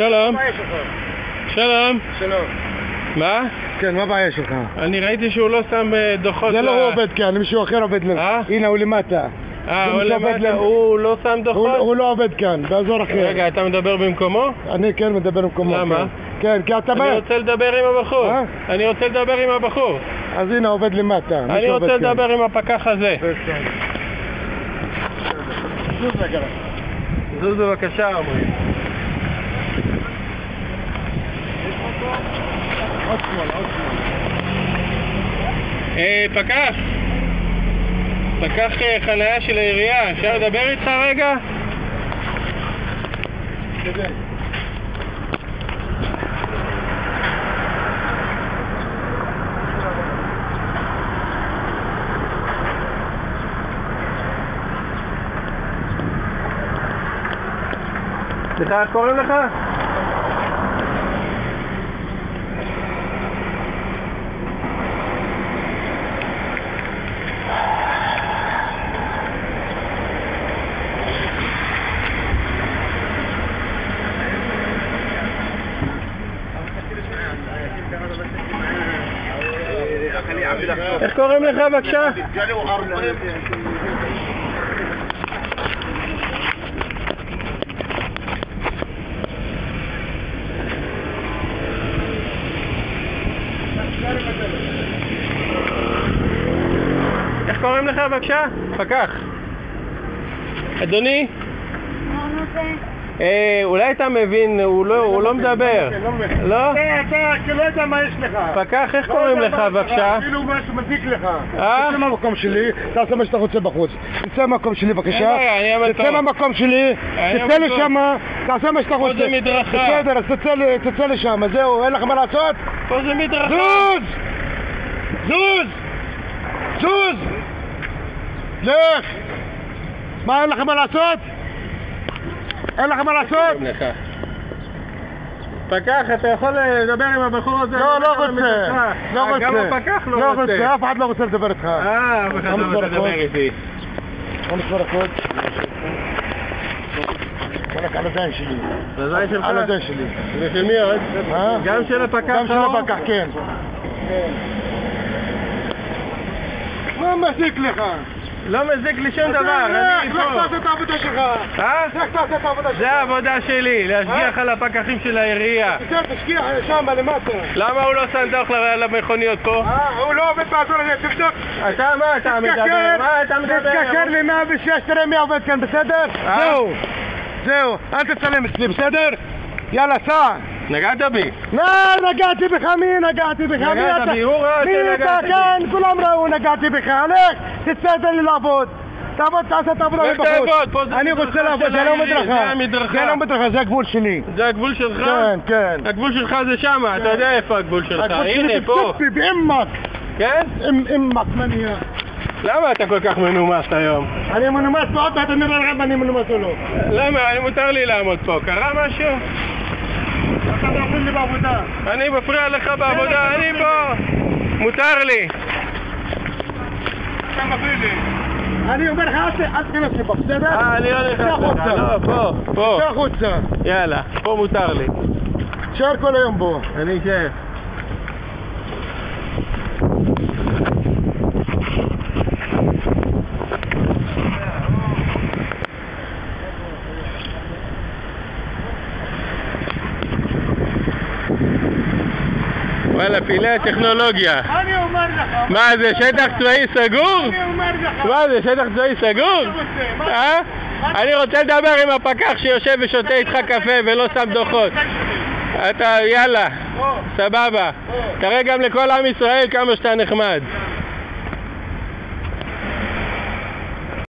שלום. שלום. שלום. מה? כן, מה הבעיה שלך? אני ראיתי שהוא לא שם דוחות. זה לא הוא עובד כאן, מישהו אחר עובד למטה. הנה, הוא למטה. הוא למטה, הוא לא שם דוחות? הוא לא עובד כאן, באזור אחר. רגע, אתה מדבר במקומו? אני כן מדבר במקומו. למה? כן, כי אתה... אני רוצה לדבר עם הבחור. אני רוצה לדבר עם הבחור. אז הנה, עובד למטה. אני רוצה לדבר עם הפקח הזה. זוז בבקשה, אמרי. עוד שמאל, עוד שמאל. פקח חניה של העירייה, אפשר לדבר איתך רגע? סליחה, איך קוראים לך? איך קוראים לך בבקשה? איך קוראים לך בבקשה? פקח. אדוני? אולי אתה מבין, הוא לא מדבר. לא? אתה לא יודע מה יש לך. פקח, איך קוראים לך בבקשה? אפילו מה שמזיק לך. תצא מהמקום שלי, תעשה מה שאתה רוצה בחוץ. תצא מהמקום שלי בבקשה. תצא מהמקום שלי, תצא לשם, תעשה מה שאתה רוצה. פה זה מדרכה. בסדר, אז תצא לשם, זהו, אין לך מה לעשות? פה זה מדרכה. זוז! זוז! זוז! לך! מה, אין לך מה לעשות? אין לך מה לעשות? פקח, אתה יכול לדבר עם הבחור הזה? לא, לא רוצה. לא רוצה. גם הפקח לא רוצה. לא רוצה, אף אחד לא רוצה לדבר איתך. אף אחד לא רוצה לדבר איתי. בוא נשמור הקוד. בוא על הזין שלי. הזין שלך? על הזין שלי. ושל מי עוד? גם של הפקח? גם של הפקח, כן. מה מזיק לך? לא מזיק לי שום דבר, אני פה. לך תעשה את העבודה שלך. לך תעשה את העבודה שלך. זה העבודה שלי, להשגיח על הפקחים של העירייה. תשגיח שם למטה. למה הוא לא שם דוח למכוניות פה? הוא לא עובד באזור הזה, תבדוק. אתה מה אתה מדבר? מה אתה מדבר? תתקשר לי 106, תראה מי עובד כאן, בסדר? זהו. זהו, אל תצלם אצלי, בסדר? יאללה, סע. נגעת בי? לא, נגעתי בך, מי נגעתי בך? נגעת בי, הוא ראה שנגעתי בי. מי אתה כאן? כולם ראו, נגעתי בך. הלך, תצא לי לעבוד. תעבוד, תעשה את העבודה מבחוץ. אני רוצה לעבוד, זה לא מדרכה. זה המדרכה. זה לא מדרכה, זה הגבול שלי. זה הגבול שלך? כן, כן. הגבול שלך זה שמה, אתה יודע איפה הגבול שלך. הנה, פה. באמק. כן? אמק, מניע. למה אתה כל כך מנומס היום? אני מנומס פה, עוד מעט אני נראה לך אני מנומס או לא. למה? מותר לי לעמוד פה. קרה משהו? אתה מפריע לי בעבודה. אני מפריע לך בעבודה, אני פה. מותר לי. אתה מפריע לי. אני אומר לך, אל תכנס לי פה, בסדר? אני לא נכנס לך, לא, פה. תצא החוצה. יאללה, פה מותר לי. תשאר כל היום בו. אני אשאר. וואלה, פעילי הטכנולוגיה. אני אומר לך. מה זה, שטח צבאי סגור? אני אומר לך. מה זה, שטח צבאי סגור? אני רוצה לדבר עם הפקח שיושב ושותה איתך קפה ולא שם דוחות. אתה, יאללה, סבבה. תראה גם לכל עם ישראל כמה שאתה נחמד.